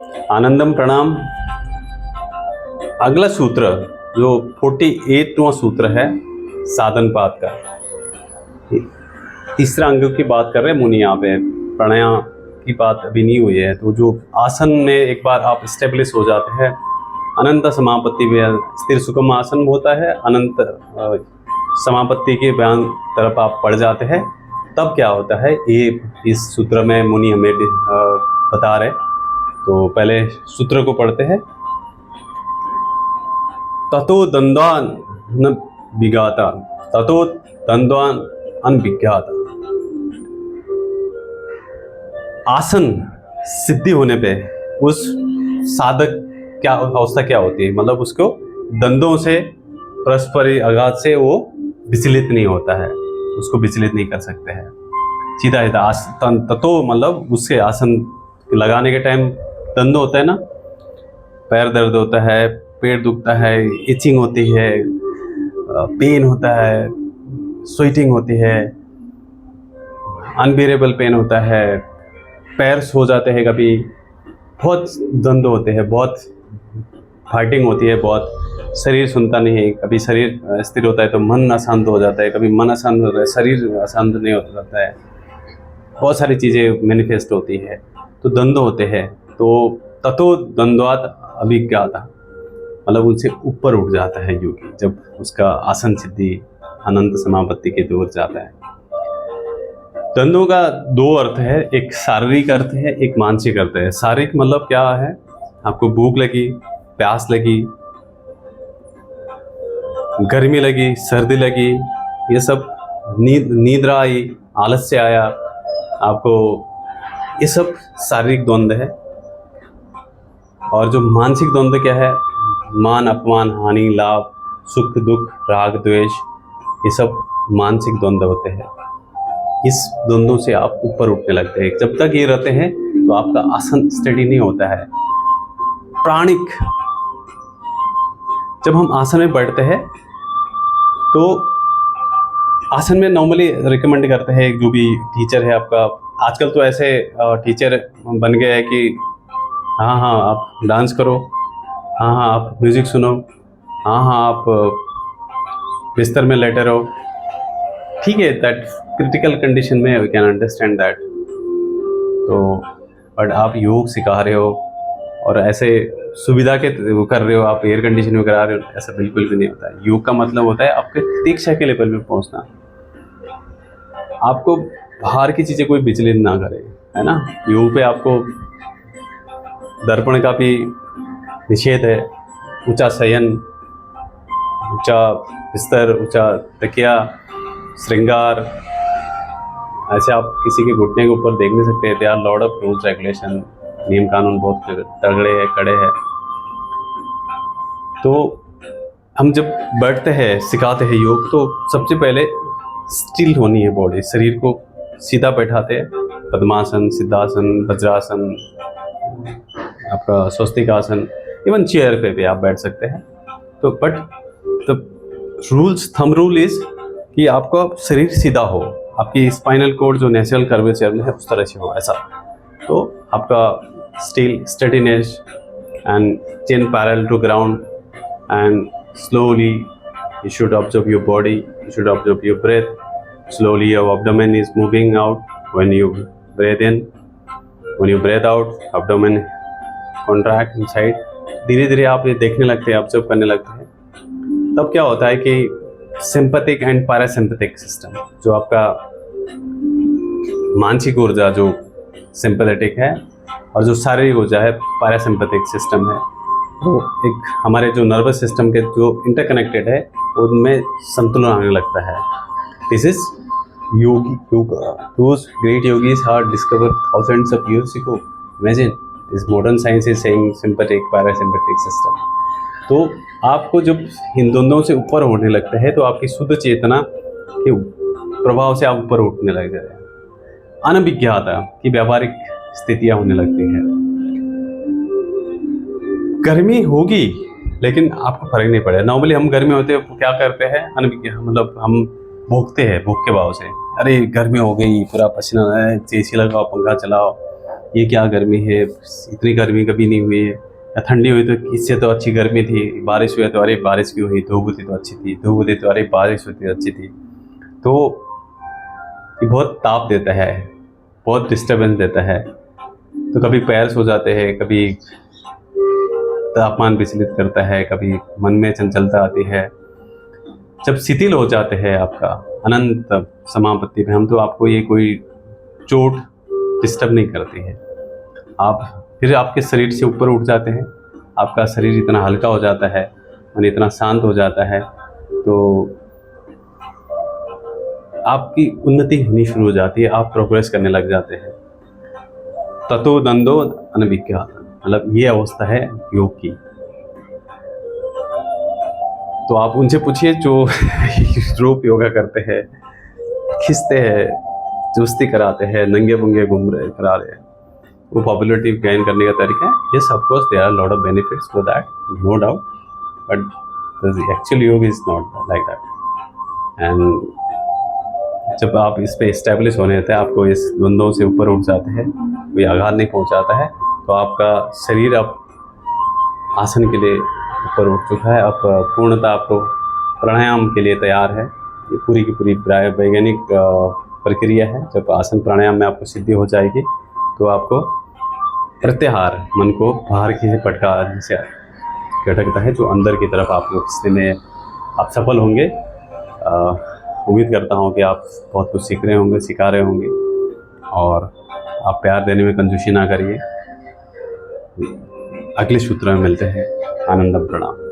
आनंदम प्रणाम। अगला सूत्र जो 48वां सूत्र है साधन पाद का, तीसरा अंग की बात कर रहे हैं मुनि। यहाँ पे प्राणायाम की बात अभी नहीं हुई है। तो जो आसन में एक बार आप स्टेब्लिश हो जाते हैं, अनंत समापत्ति में स्थिर सुखम आसन होता है, अनंत समापत्ति के बयान तरफ आप पड़ जाते हैं, तब क्या होता है ये इस सूत्र में मुनि हमें बता रहे। तो पहले सूत्र को पढ़ते हैं। ततो द्वंद्वान न विघाता, ततो द्वंद्वान अनविघाता। आसन सिद्धि होने पे उस साधक क्या अवस्था क्या होती है, मतलब उसको द्वंद्वों से परस्पर आघात से वो विचलित नहीं होता है, उसको विचलित नहीं कर सकते हैं। सीधा सीधा ततो मतलब उसके आसन लगाने के टाइम द्वंद्व होता है ना, पैर दर्द होता है, पेट दुखता है, इचिंग होती है, पेन होता है, स्वेटिंग होती है, अनबियरेबल पेन होता है, पैर सो जाते हैं, कभी बहुत द्वंद्व होते हैं, बहुत फाइटिंग होती है, बहुत शरीर सुनता नहीं है, कभी शरीर स्थिर होता है तो मन अशांत हो जाता है, कभी मन अशांत होता है, शरीर अशांत नहीं हो जाता है, बहुत सारी चीज़ें मैनिफेस्ट होती है, तो द्वंद्व होते हैं। तो ततो द्वंद्वात अभिज्ञाता, मतलब उनसे ऊपर उठ जाता है योगी जब उसका आसन सिद्धि अनंत समापत्ति के दूर जाता है। द्वंद्वों का दो अर्थ है, एक शारीरिक अर्थ है, एक मानसिक अर्थ है। शारीरिक मतलब क्या है, आपको भूख लगी, प्यास लगी, गर्मी लगी, सर्दी लगी, ये सब, नींद आई, आलस्य आया आपको, ये सब शारीरिक द्वंद्व है। और जो मानसिक द्वंद्व क्या है, मान अपमान, हानि लाभ, सुख दुख, राग द्वेष, ये सब मानसिक द्वंद्व होते हैं। इस द्वंद्वों से आप ऊपर उठने लगते हैं। जब तक ये रहते हैं तो आपका आसन स्टडी नहीं होता है। प्राणिक, जब हम आसन में बैठते हैं तो आसन में नॉर्मली रिकमेंड करते हैं, जो भी टीचर है आपका, आजकल तो ऐसे टीचर बन गए हैं कि हाँ हाँ आप डांस करो, हाँ हाँ आप म्यूज़िक सुनो, हाँ हाँ आप बिस्तर में लेटे रहो। ठीक है, दैट क्रिटिकल कंडीशन में वी कैन अंडरस्टैंड दैट। तो बट आप योग सिखा रहे हो और ऐसे सुविधा के वो कर रहे हो, आप एयर कंडीशन में करा रहे हो, ऐसा बिल्कुल भी नहीं होता है। योग का मतलब होता है आपके दीक्षा के लेवल में पहुंचना, आपको बाहर की चीज़ें कोई विचलित ना करे, है ना। योग पे आपको दर्पण का भी निषेध है, ऊंचा शयन, ऊंचा बिस्तर, ऊंचा तकिया, श्रृंगार, ऐसे आप किसी के घुटने के ऊपर देख नहीं सकते। They are lot of rules regulation, नियम कानून बहुत तगड़े हैं, कड़े हैं। तो हम जब बैठते हैं, सिखाते हैं योग, तो सबसे पहले स्टिल होनी है बॉडी, शरीर को सीधा बैठाते हैं। पद्मासन, सिद्धासन, वज्रासन, आपका स्वस्तिक आसन, इवन चेयर पे भी आप बैठ सकते हैं। तो but the rules, thumb rule is कि आपका शरीर सीधा हो, आपकी स्पाइनल कोड जो नेचुरल कर्वेचर में है उस तरह से हो, ऐसा। तो आपका still, steadiness and chin parallel to ground and slowly you should observe your body, you should observe your breath. Slowly your abdomen is moving out when you breathe in, when you breathe out abdomen contract inside. धीरे धीरे आप ये देखने लगते हैं, observe करने लगते हैं। तब क्या होता है कि सिंपैथिक एंड पैरासिम्पैथिक सिस्टम, जो आपका मानसिक ऊर्जा जो सिंपैथेटिक है और जो शारीरिक ऊर्जा है पैरासिम्पैथिक सिस्टम है, वो एक हमारे जो नर्वस सिस्टम के जो इंटरकनेक्टेड है उनमें संतुलन आने लगता है। This is yoga. Those great yogis are discovered thousands of years ago. Imagine this modern science is saying sympathetic parasympathetic system. तो आपको जब इन दोनों से ऊपर उठने लगते हैं तो आपकी शुद्ध चेतना के प्रभाव से आप ऊपर उठने लग जाते हैं। अनभिज्ञाता की व्यावहारिक स्थितियाँ होने लगती हैं। गर्मी होगी लेकिन आपको फर्क नहीं पड़ेगा। नॉर्मली हम गर्मी होते हैं क्या करते हैं, मतलब हम भूखते हैं, भूख के भाव से, अरे गर्मी हो गई, पूरा पसीना है, एसी लगाओ, पंखा चलाओ, ये क्या गर्मी है, इतनी गर्मी कभी नहीं हुई है, या ठंडी हुई तो इससे तो अच्छी गर्मी थी, बारिश हुई तो अरे बारिश क्यों हुई, धूप होती तो अच्छी थी, धूप होती तो अरे बारिश होती तो अच्छी थी। तो ये बहुत ताप देता है, बहुत डिस्टर्बेंस देता है। तो कभी पैर सो जाते हैं, कभी तापमान विचलित करता है, कभी मन में चंचलता आती है। जब शिथिल हो जाते हैं आपका अनंत समापत्ति में, हम तो आपको ये कोई चोट डिस्टर्ब नहीं करती है, आप फिर आपके शरीर से ऊपर उठ जाते हैं, आपका शरीर इतना हल्का हो जाता है, मन इतना शांत हो जाता है, तो आपकी उन्नति होनी शुरू हो जाती है, आप प्रोग्रेस करने लग जाते हैं। ततो दंडो अनभिज्ञः, मतलब ये अवस्था है योग की। तो आप उनसे पूछिए जो रोप योगा करते हैं, खींचते हैं, चुस्ती कराते हैं, नंगे पुंगे घूम रहे करा रहे हैं, वो पॉपुलरिटी गेन करने का तरीका है। Yes, of course there are lot of benefits for that, no doubt, but actual yoga is not like that. And जब आप इस पे इस्टेब्लिश होने होते हैं, आपको इस द्वंद्वों से ऊपर उठ जाते हैं, कोई आघात नहीं पहुंचाता है, तो आपका शरीर अब आसन के लिए ऊपर उठ चुका है, अब पूर्णतः आपको प्राणायाम के लिए तैयार है। ये पूरी की पूरी वैज्ञानिक प्रक्रिया है। जब आसन प्राणायाम में आपको सिद्धि हो जाएगी तो आपको प्रत्याहार, मन को बाहर की पटका जैसे झटकता है, जो अंदर की तरफ आपको खींचने में आप सफल होंगे। उम्मीद करता हूँ कि आप बहुत कुछ सीख रहे होंगे, सिखा रहे होंगे, और आप प्यार देने में कंजूसी ना करिए। अगले सूत्र में मिलते हैं। आनंदम, प्रणाम।